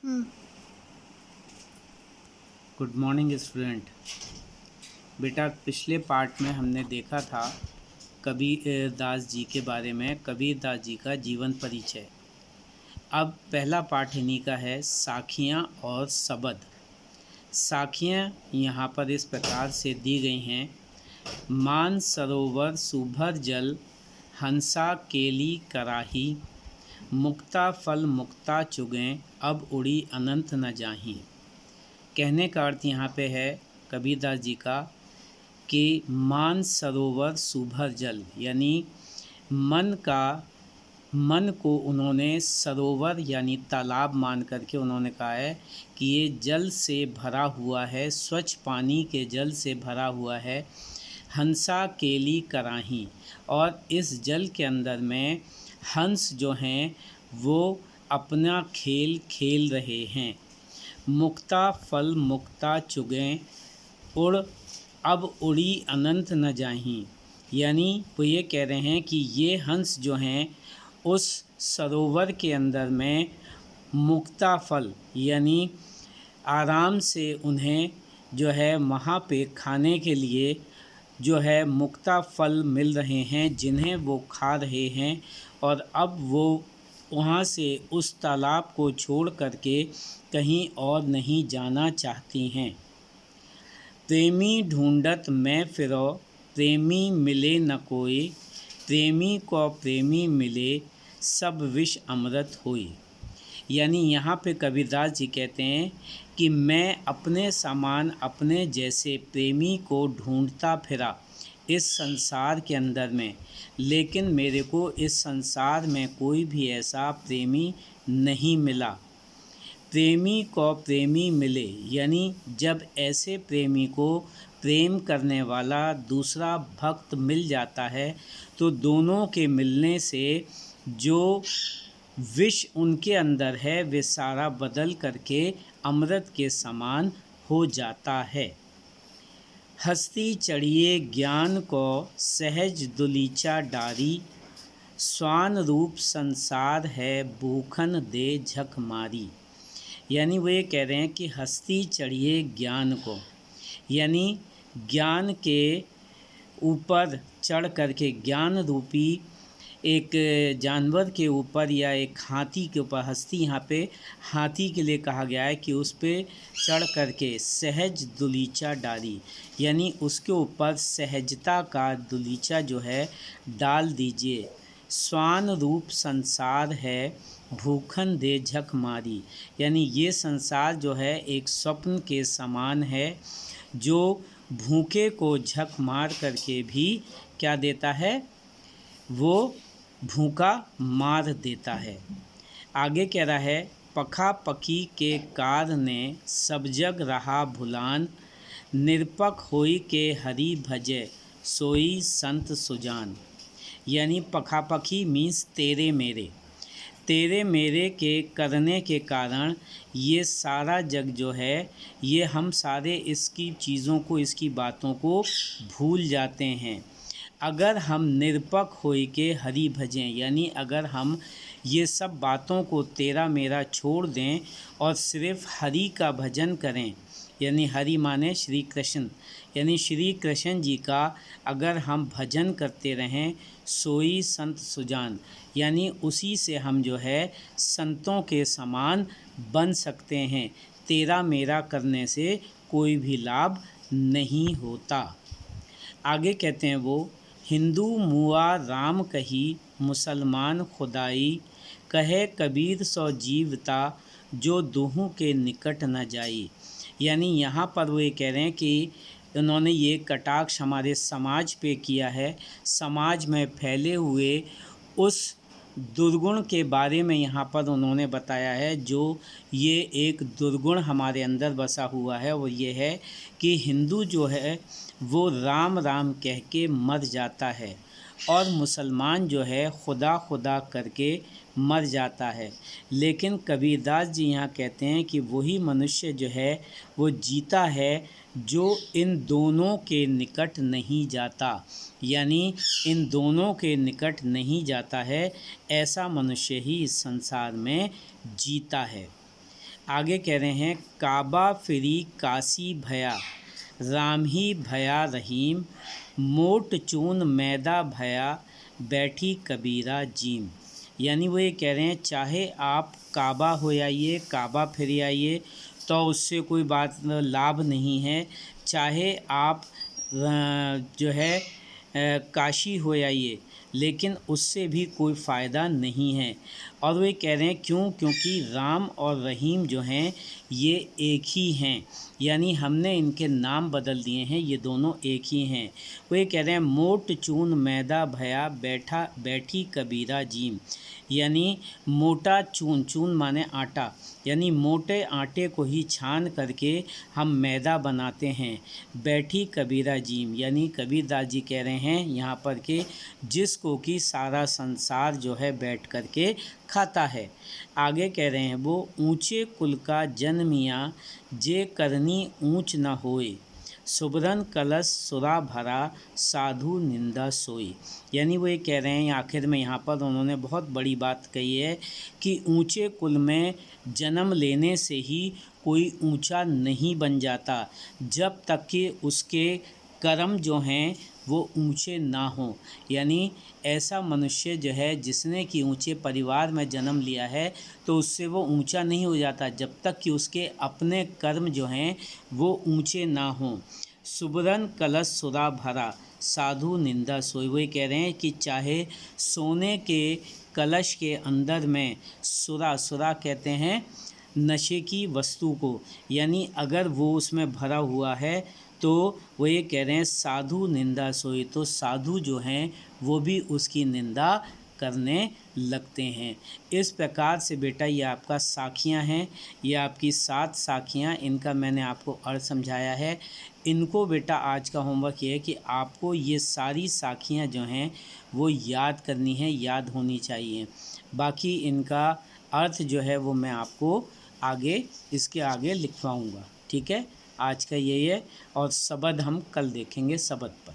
हम्म। Good morning student. बेटा, पिछले part में हमने देखा था कबीर दास जी के बारे में, कबीर दास जी का जीवन परिचय। अब पहला पार्ट इन्हीं का है, साखियाँ और सबद। साखियाँ यहाँ पर इस प्रकार से दी गई हैं। मान सरोवर सुभर जल, हंसा केली कराही, मुक्ता फल मुक्ता चुगें, अब उड़ी अनंत न जाहीं। कहने का अर्थ यहाँ पे है कबीरदास जी का कि मान सरोवर सुभर जल, यानी मन को उन्होंने सरोवर यानी तालाब मान करके उन्होंने कहा है कि ये जल से भरा हुआ है, स्वच्छ पानी के जल से भरा हुआ है। हंसा केली कराही, और इस जल के अंदर में हंस जो हैं वो अपना खेल खेल रहे हैं। मुक्ता फल मुक्ता चुगें, उड़ अब उड़ी अनंत न जाहीं। यानी वो ये कह रहे हैं कि ये हंस जो हैं उस सरोवर के अंदर में मुक्ता फल यानी आराम से उन्हें जो है वहाँ पे खाने के लिए जो है मुक्ता फल मिल रहे हैं, जिन्हें वो खा रहे हैं। और अब वो वहाँ से उस तालाब को छोड़ करके कहीं और नहीं जाना चाहती हैं। प्रेमी ढूंढत मैं फिरो, प्रेमी मिले न कोई, प्रेमी को प्रेमी मिले, सब विष अमृत होई। यानी यहाँ पे कबीरदास जी कहते हैं कि मैं अपने समान अपने जैसे प्रेमी को ढूंढता फिरा इस संसार के अंदर में, लेकिन मेरे को इस संसार में कोई भी ऐसा प्रेमी नहीं मिला। प्रेमी को प्रेमी मिले, यानी जब ऐसे प्रेमी को प्रेम करने वाला दूसरा भक्त मिल जाता है तो दोनों के मिलने से जो विष उनके अंदर है वे सारा बदल करके अमृत के समान हो जाता है। हस्ती चढ़िए ज्ञान को सहज दुलीचा डारी, स्वान रूप संसार है भूखन दे झक मारी। यानी वो ये कह रहे हैं कि हस्ती चढ़िए ज्ञान को, यानी ज्ञान के ऊपर चढ़ करके, ज्ञान रूपी एक जानवर के ऊपर या एक हाथी के ऊपर, हस्ती यहाँ पे हाथी के लिए कहा गया है कि उस पर चढ़ करके सहज दुलीचा डाली, यानी उसके ऊपर सहजता का दुलीचा जो है डाल दीजिए। स्वान रूप संसार है भूखन दे झक मारी, यानी ये संसार जो है एक स्वप्न के समान है जो भूखे को झक मार करके भी क्या देता है, वो भूखा मार देता है। आगे कह रहा है, पखा पखी के कार ने सब जग रहा भुलान, निरपक होई के हरि भजे सोई संत सुजान। यानी पखापखी मीन्स तेरे मेरे के करने के कारण ये सारा जग जो है, ये हम सारे इसकी चीज़ों को, इसकी बातों को भूल जाते हैं। अगर हम निरपक होई के हरि भजें, यानी अगर हम ये सब बातों को तेरा मेरा छोड़ दें और सिर्फ हरि का भजन करें, यानी हरि माने श्री कृष्ण, यानी श्री कृष्ण जी का अगर हम भजन करते रहें, सोई संत सुजान, यानी उसी से हम जो है संतों के समान बन सकते हैं। तेरा मेरा करने से कोई भी लाभ नहीं होता। आगे कहते हैं वो, हिंदू मुआ राम कही, मुसलमान खुदाई, कहे कबीर सो जीवता, जो दोहों के निकट न जाई। यानी यहाँ पर वो ये कह रहे हैं कि उन्होंने ये कटाक्ष हमारे समाज पे किया है, समाज में फैले हुए उस दुर्गुण के बारे में यहाँ पर उन्होंने बताया है। जो ये एक दुर्गुण हमारे अंदर बसा हुआ है वो ये है कि हिंदू जो है वो राम राम कह के मर जाता है, और मुसलमान जो है खुदा खुदा करके मर जाता है। लेकिन कबीरदास जी यहाँ कहते हैं कि वही मनुष्य जो है वो जीता है जो इन दोनों के निकट नहीं जाता, यानी इन दोनों के निकट नहीं जाता है, ऐसा मनुष्य ही इस संसार में जीता है। आगे कह रहे हैं काबा फिरी काशी भया, राम ही भया रहीम, मोट चून मैदा भया, बैठी कबीरा जीम। यानी वो ये कह रहे हैं चाहे आप काबा हो आइए, काबा फिर आइए, तो उससे कोई बात लाभ नहीं है। चाहे आप जो है काशी हो आइए, लेकिन उससे भी कोई फ़ायदा नहीं है। और वे कह रहे हैं क्यों? क्योंकि राम और रहीम जो हैं ये एक ही हैं, यानी हमने इनके नाम बदल दिए हैं, ये दोनों एक ही हैं। वे कह रहे हैं मोट चून मैदा भया, बैठी कबीरा जीम। यानी मोटा चून, चून माने आटा, यानी मोटे आटे को ही छान करके हम मैदा बनाते हैं। बैठी कबीरा जीम, यानी कबीरदास जी कह रहे हैं यहाँ पर कि जिसको कि सारा संसार जो है बैठ करके खाता है। आगे कह रहे हैं वो ऊंचे कुल का जन्मिया, जे करनी ऊंच न होए, सुबरन कलश सुरा भरा, साधु निंदा सोई। यानी वो ये कह रहे हैं आखिर में यहाँ पर उन्होंने बहुत बड़ी बात कही है कि ऊंचे कुल में जन्म लेने से ही कोई ऊंचा नहीं बन जाता, जब तक कि उसके कर्म जो हैं वो ऊंचे ना हों। यानी ऐसा मनुष्य जो है जिसने कि ऊंचे परिवार में जन्म लिया है, तो उससे वो ऊंचा नहीं हो जाता जब तक कि उसके अपने कर्म जो हैं वो ऊंचे ना हों। सुबरन कलश सुरा भरा, साधु निंदा सोई। वही कह रहे हैं कि चाहे सोने के कलश के अंदर में सुरा, सुरा कहते हैं नशे की वस्तु को, यानी अगर वो उसमें भरा हुआ है तो वो ये कह रहे हैं साधु निंदा सोई, तो साधु जो हैं वो भी उसकी निंदा करने लगते हैं। इस प्रकार से बेटा ये आपका साखियाँ हैं, ये आपकी 7 साखियाँ, इनका मैंने आपको अर्थ समझाया है। इनको बेटा आज का होमवर्क ये है कि आपको ये सारी साखियाँ जो हैं वो याद करनी है, याद होनी चाहिए। बाकी इनका अर्थ जो है वो मैं आपको आगे इसके आगे लिखवाऊँगा। ठीक है, आज का यही है, और शब्द हम कल देखेंगे, शब्द पद।